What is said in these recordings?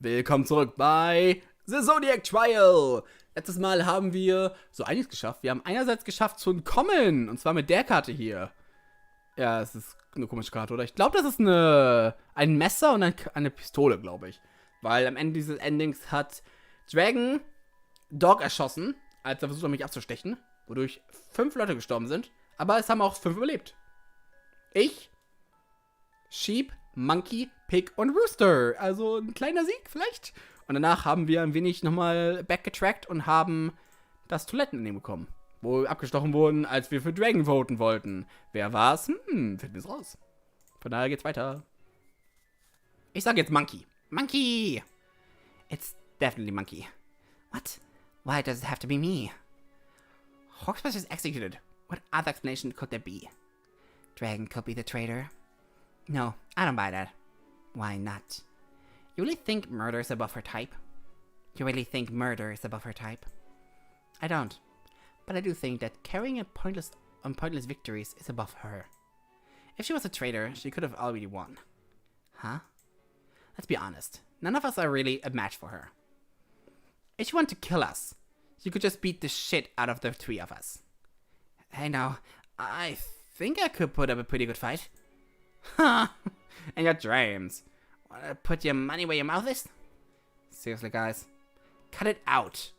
Willkommen zurück bei The Zodiac Trial. Letztes Mal haben wir so einiges geschafft. Wir haben einerseits geschafft zu entkommen. Und zwar mit der Karte hier. Ja, es ist eine komische Karte, oder? Ich glaube, das ist ein Messer und eine Pistole, glaube ich. Weil am Ende dieses Endings hat Dragon Dog erschossen, als er versucht hat, mich abzustechen. Wodurch 5 Leute gestorben sind. Aber es haben auch 5 überlebt. Ich, Sheep, Monkey, Pig und Rooster. Also ein kleiner Sieg vielleicht. Und danach haben wir ein wenig nochmal backgetrackt und haben das Toilettenending bekommen. Wo wir abgestochen wurden, als wir für Dragon voten wollten. Wer war's? Finden wir es raus. Von daher geht's weiter. Ich sag jetzt Monkey. Monkey! It's definitely Monkey. What? Why does it have to be me? Horse was just executed. What other explanation could there be? Dragon could be the traitor. No, I don't buy that. Why not? You really think murder is above her type? You really think murder is above her type? I don't. But I do think that carrying on pointless victories is above her. If she was a traitor, she could have already won. Huh? Let's be honest. None of us are really a match for her. If she wanted to kill us, she could just beat the shit out of the 3 of us. Hey now, I think I could put up a pretty good fight. Huh? And your dreams. Wanna put your money where your mouth is? Seriously, guys. Cut it out.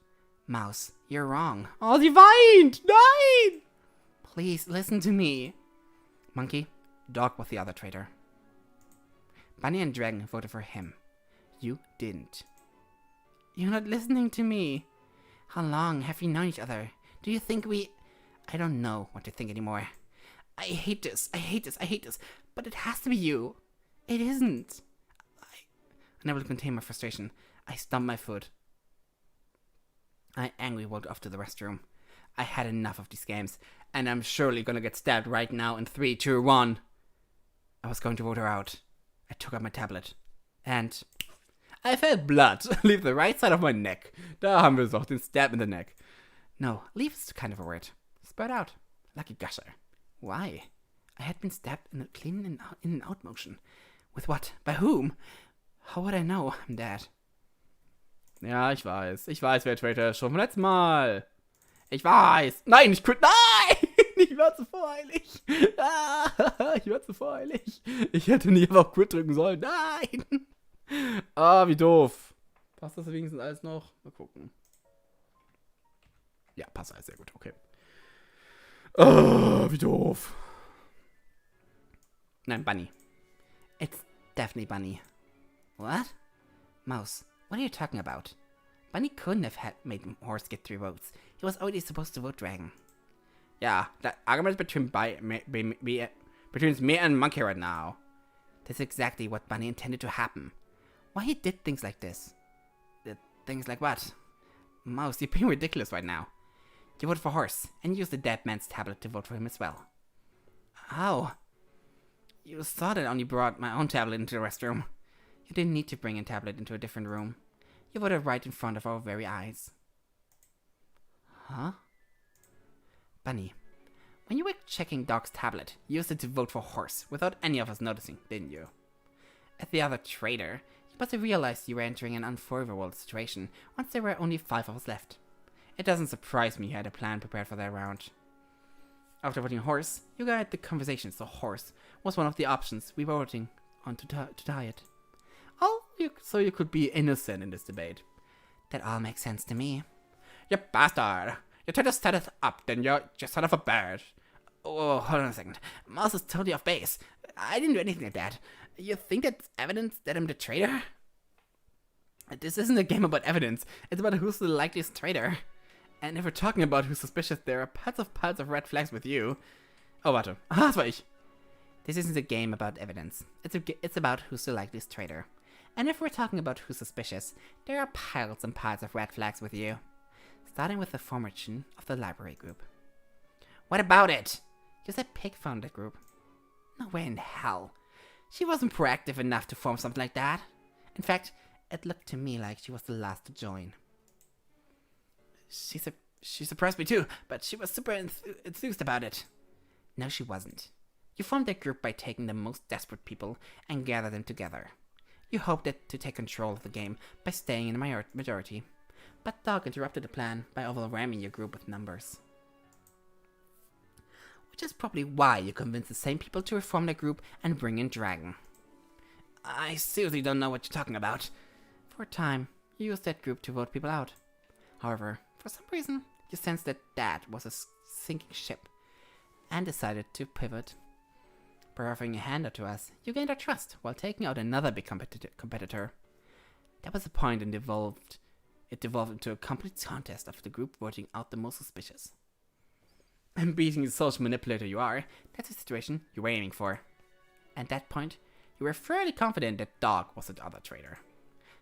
Mouse, you're wrong. Oh, sie weint! Nein! Please, listen to me. Monkey, Dog was the other traitor. Bunny and Dragon voted for him. You didn't. You're not listening to me. How long have we known each other? Do you think we... I don't know what to think anymore. I hate this. I hate this. I hate this. But it has to be you. It isn't. I never contain my frustration. I stomped my foot. I angrily walked off to the restroom. I had enough of these games, and I'm surely gonna get stabbed right now in 3, 2, 1. I was going to vote her out. I took out my tablet. And I felt blood leave the right side of my neck. Da haben wir es auch, den Stab in the neck. No, leave is kind of a word. Spread out, like a gusher. Why? I had been stabbed in a clean in and out motion. With what? By whom? How would I know? I'm dead. Ja, ich weiß. Ich weiß, wer Traitor ist schon vom letzten Mal. Ich weiß. Nein, ich quit. Nein! Ich war zu voreilig. Ich war zu voreilig. Ich hätte nie einfach Quit drücken sollen. Nein! Ah, wie doof. Passt das wenigstens alles noch? Mal gucken. Ja, passt alles sehr gut. Okay. Ah, wie doof. Nein, Bunny. It's definitely Bunny. What? Mouse, what are you talking about? Bunny couldn't have made Horse get 3 votes. He was already supposed to vote Dragon. Yeah, that argument between me and Monkey right now. That's exactly what Bunny intended to happen. Why he did things like this? Things like what? Mouse, you're being ridiculous right now. You voted for Horse, and used the dead man's tablet to vote for him as well. How? You saw that I only brought my own tablet into the restroom. You didn't need to bring a tablet into a different room. You voted right in front of our very eyes. Huh? Bunny, when you were checking Dog's tablet, you used it to vote for Horse, without any of us noticing, didn't you? As the other traitor, you must have realized you were entering an unfavorable situation once there were only 5 of us left. It doesn't surprise me you had a plan prepared for that round. After voting Horse, you guided the conversation, so Horse was one of the options we were voting on to tie it. So you could be innocent in this debate. That all makes sense to me. You bastard! You tried to set us up, then you're just son of a bird. Oh, hold on a second. Mouse is totally off base. I didn't do anything like that. You think that's evidence that I'm the traitor? This isn't a game about evidence. It's about who's the likeliest traitor. And if we're talking about who's suspicious, there are piles of red flags with you. Oh, warte. Ah, das war ich. This isn't a game about evidence. It's about who's the likeliest traitor. And if we're talking about who's suspicious, there are piles and piles of red flags with you. Starting with the formation of the library group. What about it? You said Pig founded that group. No way in hell. She wasn't proactive enough to form something like that. In fact, it looked to me like she was the last to join. She surprised me too, but she was super enthused about it. No, she wasn't. You formed that group by taking the most desperate people and gather them together. You hoped to take control of the game by staying in the majority, but Dog interrupted the plan by overwhelming your group with numbers. Which is probably why you convinced the same people to reform their group and bring in Dragon. I seriously don't know what you're talking about. For a time, you used that group to vote people out. However, for some reason, you sensed that was a sinking ship, and decided to pivot. By offering a handout to us, you gained our trust while taking out another big competitor. That was the point and it devolved into a complete contest of the group voting out the most suspicious. And beating the social manipulator you are, that's the situation you were aiming for. At that point, you were fairly confident that Dog was the other traitor.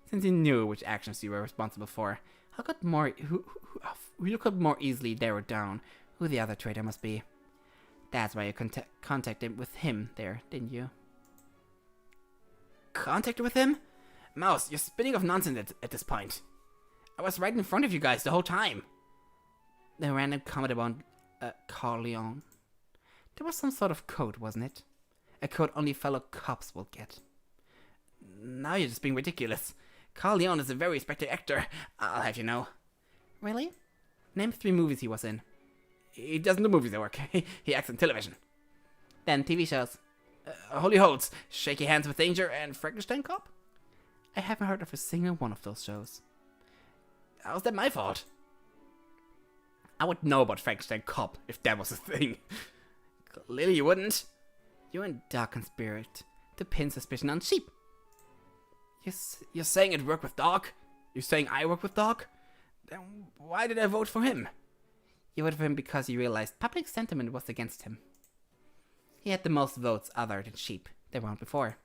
Since you knew which actions you were responsible for, you could more easily narrow down who the other traitor must be. That's why you contacted with him there, didn't you? Contacted with him? Mouse, you're spinning off nonsense at this point. I was right in front of you guys the whole time. The random comment about Carleon. There was some sort of code, wasn't it? A code only fellow cops will get. Now you're just being ridiculous. Carleon is a very respected actor, I'll have you know. Really? Name 3 movies he was in. He doesn't do movies at work. He acts on television. Then TV shows. Holy Holds, Shaky Hands with Danger, and Frankenstein Cop? I haven't heard of a single one of those shows. How's that my fault? I would know about Frankenstein Cop if that was a thing. Clearly you wouldn't. You and Doc conspired to pin suspicion on Sheep. You're saying it worked with Doc? You're saying I work with Doc? Then why did I vote for him? You voted for him because you realized public sentiment was against him. He had the most votes other than Sheep the round before.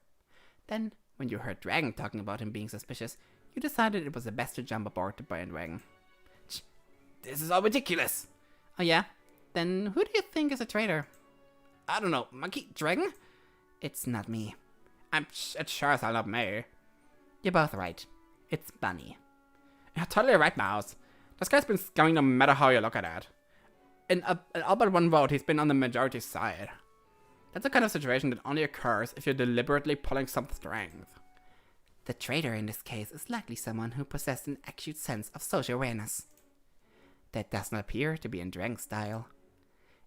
Then, when you heard Dragon talking about him being suspicious, you decided it was the best to jump aboard the bandwagon. This is all ridiculous! Oh yeah? Then who do you think is a traitor? I don't know, Monkey? Dragon? It's not me. It sure as hell not me. You're both right. It's Bunny. You're totally right, Mouse. This guy's been scumming no matter how you look at it. In all but one vote, he's been on the majority side. That's the kind of situation that only occurs if you're deliberately pulling some strength. The traitor in this case is likely someone who possessed an acute sense of social awareness. That does not appear to be in Dragon's style.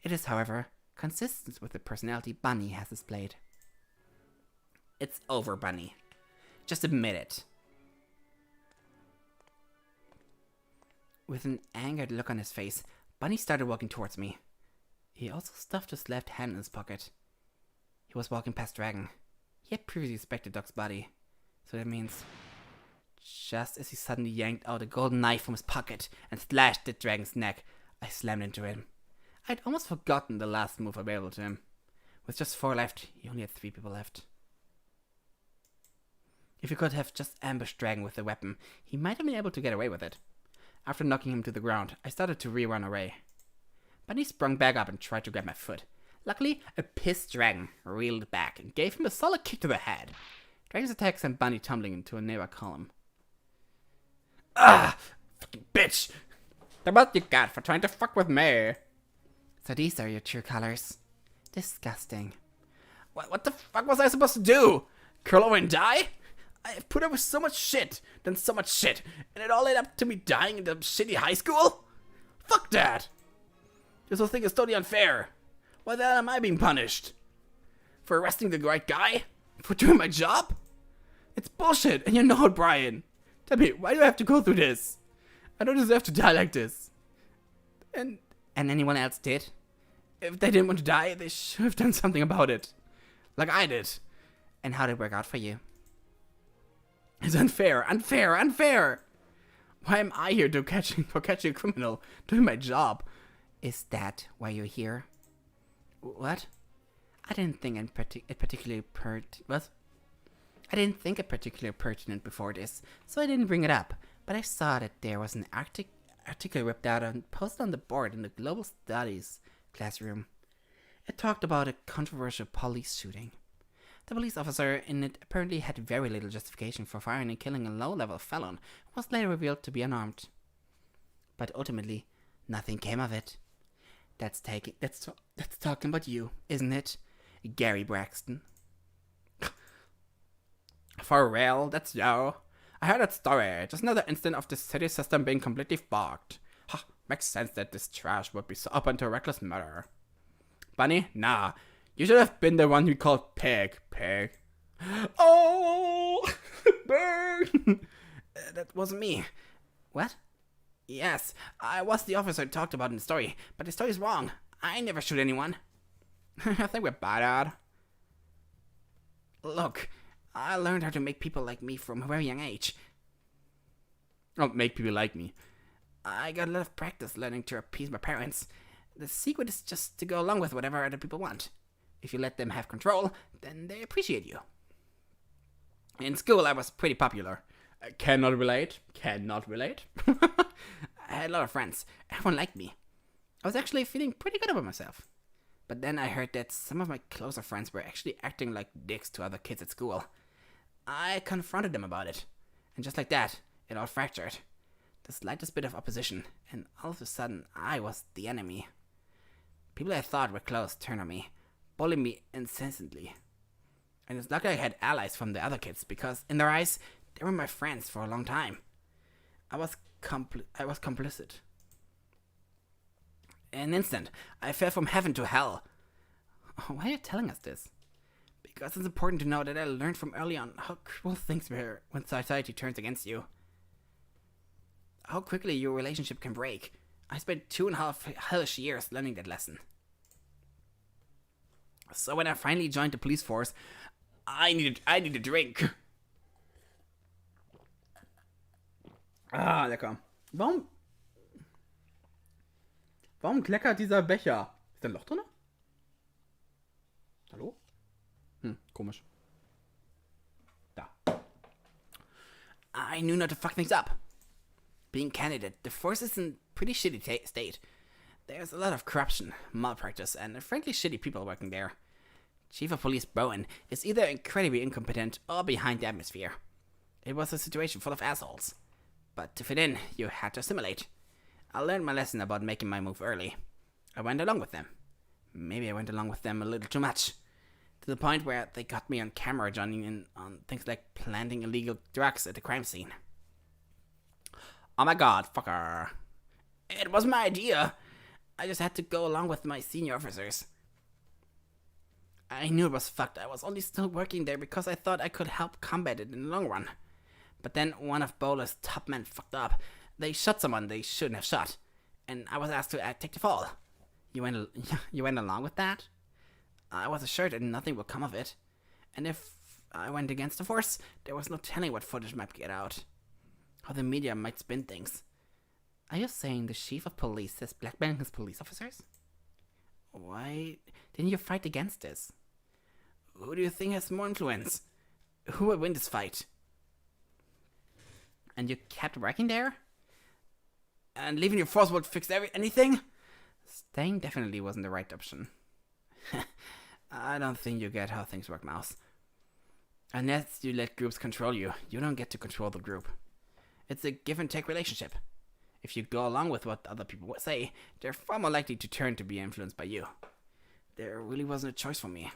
It is, however, consistent with the personality Bunny has displayed. It's over, Bunny. Just admit it. With an angered look on his face, Bunny started walking towards me. He also stuffed his left hand in his pocket. He was walking past Dragon. He had previously inspected Doc's body. So that means... Just as he suddenly yanked out a golden knife from his pocket and slashed at Dragon's neck, I slammed into him. I'd almost forgotten the last move available to him. With just 4 left, he only had 3 people left. If he could have just ambushed Dragon with the weapon, he might have been able to get away with it. After knocking him to the ground, I started to rerun away. Bunny sprung back up and tried to grab my foot. Luckily, a pissed Dragon reeled back and gave him a solid kick to the head. Dragon's attack sent Bunny tumbling into a nearby column. Ah! Fucking bitch! The what you got for trying to fuck with me? So these are your true colors. Disgusting. What the fuck was I supposed to do? Curl over and die? I've put up with so much shit, done so much shit, and it all led up to me dying in the shitty high school? Fuck that! This whole thing is totally unfair. Why the hell am I being punished? For arresting the right guy? For doing my job? It's bullshit, and you know it, Brian. Tell me, why do I have to go through this? I don't deserve to die like this. And anyone else did? If they didn't want to die, they should have done something about it. Like I did. And how did it work out for you? It's unfair, unfair, unfair! Why am I here for catching a criminal, doing my job? Is that why you're here? What? I didn't think it particularly pertinent before this, so I didn't bring it up. But I saw that there was an article ripped out and posted on the board in the Global Studies classroom. It talked about a controversial police shooting. The police officer in it apparently had very little justification for firing and killing a low-level felon who was later revealed to be unarmed. But ultimately, nothing came of it. That's talking about you, isn't it? Gary Braxton. For real, that's you. I heard that story. Just another instance of the city system being completely fogged. Ha, makes sense that this trash would be so open to reckless murder. Bunny? Nah. You should have been the one we called Pig. Pig. Oh! Burn! That wasn't me. What? Yes, I was the officer talked about in the story, but the story's wrong. I never shoot anyone. I think we're bad at. Look, I learned how to make people like me from a very young age. Oh, make people like me. I got a lot of practice learning to appease my parents. The secret is just to go along with whatever other people want. If you let them have control, then they appreciate you. In school, I was pretty popular. Cannot relate. Cannot relate. I had a lot of friends. Everyone liked me. I was actually feeling pretty good about myself. But then I heard that some of my closer friends were actually acting like dicks to other kids at school. I confronted them about it. And just like that, it all fractured. The slightest bit of opposition, and all of a sudden, I was the enemy. People I thought were close turned on me, bullying me incessantly. And it's lucky I had allies from the other kids, because in their eyes, they were my friends for a long time. I was complicit. In an instant, I fell from heaven to hell. Why are you telling us this? Because it's important to know that I learned from early on how cruel things were when society turns against you. How quickly your relationship can break. I spent 2.5 hellish years learning that lesson. So when I finally joined the police force, I needed a drink. Ah, lecker. Warum kleckert dieser Becher? Ist da ein Loch drin? Hallo? Komisch. Da. I knew not to fuck things up. Being candidate, the force is in pretty shitty state. There's a lot of corruption, malpractice, and frankly shitty people working there. Chief of Police Bowen is either incredibly incompetent or behind the atmosphere. It was a situation full of assholes. But to fit in, you had to assimilate. I learned my lesson about making my move early. I went along with them. Maybe I went along with them a little too much. To the point where they got me on camera joining in on things like planting illegal drugs at the crime scene. Oh my god, fucker. It wasn't my idea. I just had to go along with my senior officers. I knew it was fucked. I was only still working there because I thought I could help combat it in the long run. But then one of Bowler's top men fucked up. They shot someone they shouldn't have shot. And I was asked to take the fall. You went along with that? I was assured that nothing would come of it. And if I went against the force, there was no telling what footage might get out. How the media might spin things. Are you saying the chief of police is blackmailing his police officers? Why didn't you fight against this? Who do you think has more influence? Who will win this fight? And you kept working there? And leaving your force would fix anything? Staying definitely wasn't the right option. I don't think you get how things work, Mouse. Unless you let groups control you, you don't get to control the group. It's a give and take relationship. If you go along with what other people say, they're far more likely to turn to be influenced by you. There really wasn't a choice for me.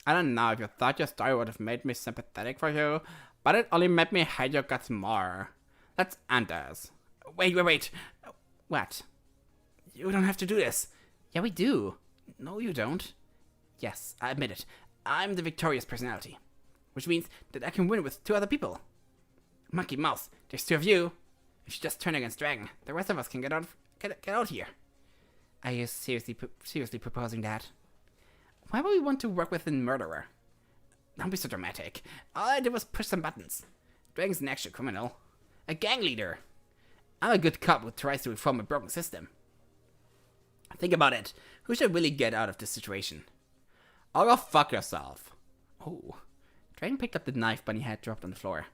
I don't know if you thought your story would have made me sympathetic for you, but it only made me hate your guts more. That's Anders. Wait. What? You don't have to do this. Yeah, we do. No, you don't. Yes, I admit it. I'm the victorious personality. Which means that I can win with 2 other people. Monkey Mouse, there's 2 of you. If you just turn against Dragon, the rest of us can get out here. Are you seriously proposing that? Why would we want to work with a murderer? Don't be so dramatic. All I did was push some buttons. Dragon's an actual criminal. A gang leader. I'm a good cop who tries to reform a broken system. Think about it. Who should really get out of this situation? I'll go fuck yourself. Oh. Dragon picked up the knife Bunny had dropped on the floor.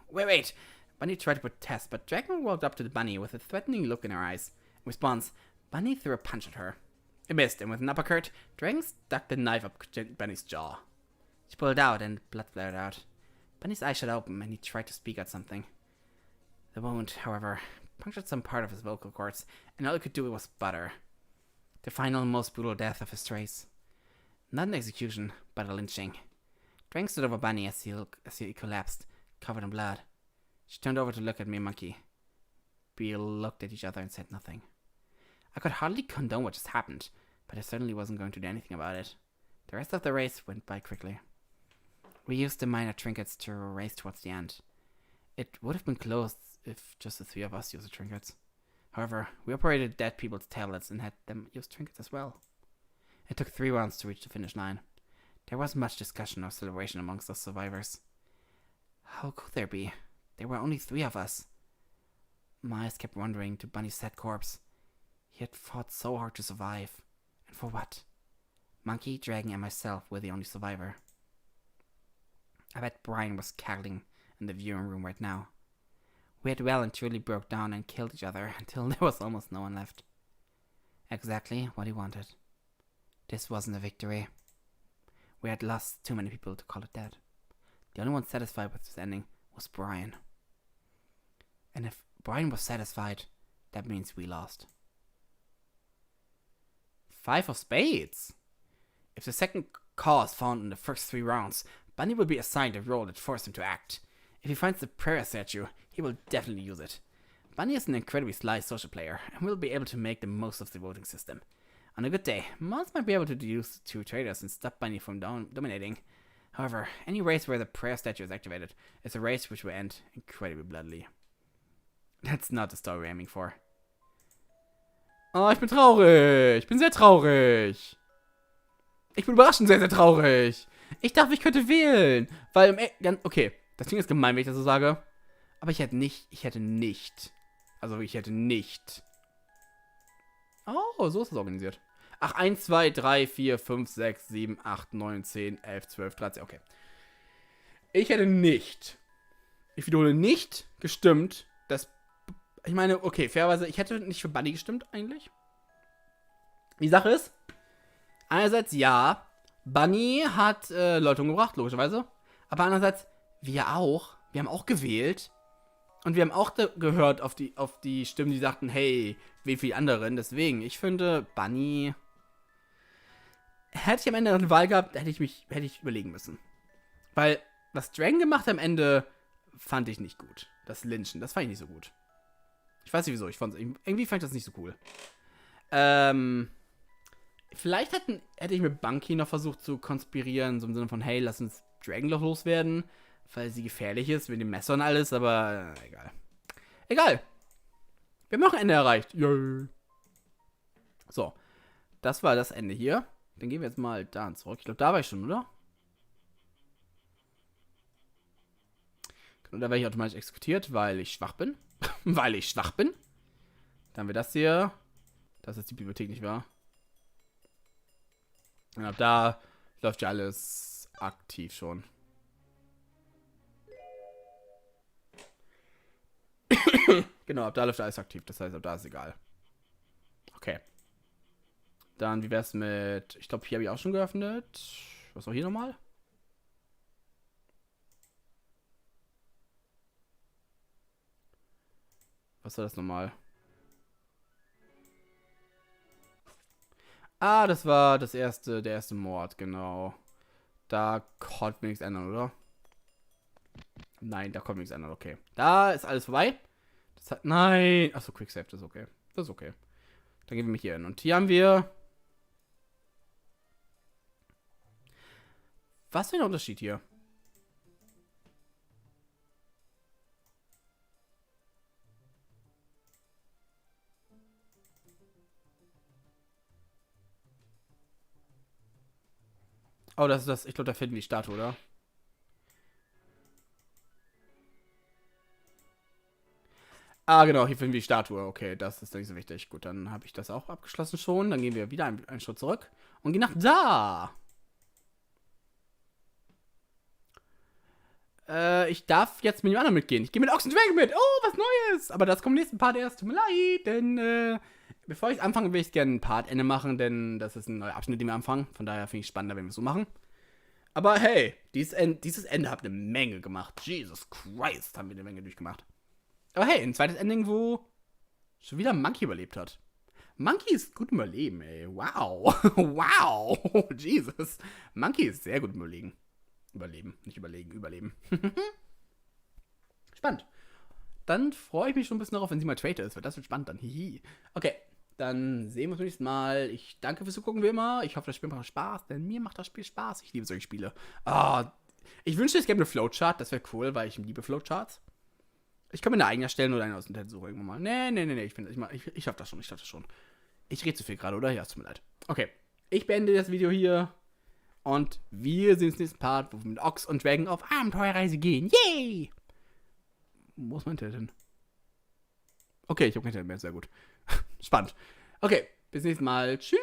Wait. Bunny tried to protest, but Dragon walked up to the bunny with a threatening look in her eyes. In response, Bunny threw a punch at her. It missed, and with an uppercut, Dragon stuck the knife up Bunny's jaw. She pulled it out, and blood flared out. Bunny's eyes shut open, and he tried to speak out something. The wound, however, punctured some part of his vocal cords, and all he could do was sputter. The final, most brutal death of his race. Not an execution, but a lynching. Drang stood over Bunny as he collapsed, covered in blood. She turned over to look at me and Monkey. We looked at each other and said nothing. I could hardly condone what just happened, but I certainly wasn't going to do anything about it. The rest of the race went by quickly. We used the minor trinkets to race towards the end. It would have been close if just the three of us used the trinkets. However, we operated dead people's tablets and had them use trinkets as well. It took 3 rounds to reach the finish line. There wasn't much discussion or celebration amongst us survivors. How could there be? There were only 3 of us. My eyes kept wandering to Bunny's sad corpse. He had fought so hard to survive. And for what? Monkey, Dragon, and myself were the only survivor. I bet Brian was cackling in the viewing room right now. We had well and truly broke down and killed each other until there was almost no one left. Exactly what he wanted. This wasn't a victory. We had lost too many people to call it dead. The only one satisfied with this ending was Brian. And if Brian was satisfied, that means we lost. 5 of spades. If the second cause found in the first 3 rounds, Bunny will be assigned a role that forced him to act. If he finds the prayer statue, he will definitely use it. Bunny is an incredibly sly social player, and will be able to make the most of the voting system. On a good day, Mons might be able to use 2 traitors and stop Bunny from dominating. However, any race where the prayer statue is activated is a race which will end incredibly bloodily. That's not the story we're aiming for. Oh, ich bin traurig. Ich bin sehr traurig. Ich bin überraschend sehr, sehr traurig. Ich dachte, ich könnte wählen. Weil, okay, das klingt jetzt gemein, wenn ich das so sage. Aber ich hätte nicht. Oh, so ist es organisiert. Ach, 1, 2, 3, 4, 5, 6, 7, 8, 9, 10, 11, 12, 13, okay. Ich hätte nicht. Ich wiederhole nicht gestimmt, dass. Ich meine, okay, fairerweise, ich hätte nicht für Bunny gestimmt, eigentlich. Die Sache ist, einerseits, ja, Bunny hat Leute umgebracht, logischerweise. Aber andererseits, wir auch. Wir haben auch gewählt. Und wir haben auch gehört auf die Stimmen, die sagten, hey, wie viele anderen. Deswegen, ich finde, Bunny. Hätte ich am Ende eine Wahl gehabt, hätte ich überlegen müssen. Weil, was Dragon gemacht hat am Ende, fand ich nicht gut. Das Lynchen, das fand ich nicht so gut. Ich weiß nicht wieso, irgendwie fand ich das nicht so cool. Vielleicht hätte ich mit Bunky noch versucht zu konspirieren, so im Sinne von, hey, lass uns Dragon doch loswerden, weil sie gefährlich ist, mit dem Messer und alles, aber egal. Egal. Wir haben noch ein Ende erreicht. Yay. So, das war das Ende hier. Dann gehen wir jetzt mal da zurück. Ich glaube, da war ich schon, oder? Und da werde ich automatisch exekutiert, weil ich schwach bin. Dann haben wir das hier. Das ist die Bibliothek, nicht wahr? Und ab da läuft ja alles aktiv schon. Genau, ab da läuft alles aktiv. Das heißt, ab da ist egal. Okay. Dann, wie wär's mit... Ich glaube, hier habe ich auch schon geöffnet. Was war hier nochmal? Was war das nochmal? Ah, das war der erste Mord, genau. Da konnte mir nichts ändern, oder? Nein, da konnte mir nichts ändern, okay. Da ist alles vorbei. Nein. Achso, Quicksave, das ist okay. Das ist okay. Dann gehen wir mich hier hin. Und hier haben wir... Was für ein Unterschied hier? Oh, das ist das. Ich glaube, da finden wir die Statue, oder? Ah, genau, hier finden wir die Statue. Okay, das ist nicht so wichtig. Gut, dann habe ich das auch abgeschlossen schon. Dann gehen wir wieder einen Schritt zurück und gehen nach da. Ich darf jetzt mit dem anderen mitgehen. Ich gehe mit Ochsendragon mit. Oh, was Neues. Aber das kommt im nächsten Part erst. Tut mir leid, denn bevor ich anfange, will ich gerne ein Part-Ende machen, denn das ist ein neuer Abschnitt, den wir anfangen. Von daher finde ich es spannender, wenn wir es so machen. Aber hey, dieses Ende hat eine Menge gemacht. Jesus Christ, haben wir eine Menge durchgemacht. Aber hey, ein zweites Ending, wo schon wieder Monkey überlebt hat. Monkey ist gut im Überleben, ey. Wow. Wow. Jesus. Monkey ist sehr gut im Überlegen. Überleben, nicht überlegen, überleben. Spannend. Dann freue ich mich schon ein bisschen darauf, wenn sie mal Traitor ist, weil das wird spannend dann. Hihi. Okay, dann sehen wir uns beim nächsten Mal. Ich danke fürs Zugucken wie immer. Ich hoffe, das Spiel macht Spaß, denn mir macht das Spiel Spaß. Ich liebe solche Spiele. Ich wünschte, es gäbe eine Flowchart. Das wäre cool, weil ich liebe Flowcharts. Ich kann mir eine eigene erstellen oder eine aus dem Internet suchen irgendwann mal. Nee. Ich schaff das schon, Ich rede zu viel gerade, oder? Ja, es tut mir leid. Okay, ich beende das Video hier. Und wir sehen uns im nächsten Part, wo wir mit Ochs und Dragon auf Abenteuerreise gehen. Yay! Wo ist mein Internet hin? Okay, ich habe kein Internet mehr. Sehr gut. Spannend. Okay, bis nächstes Mal. Tschüss.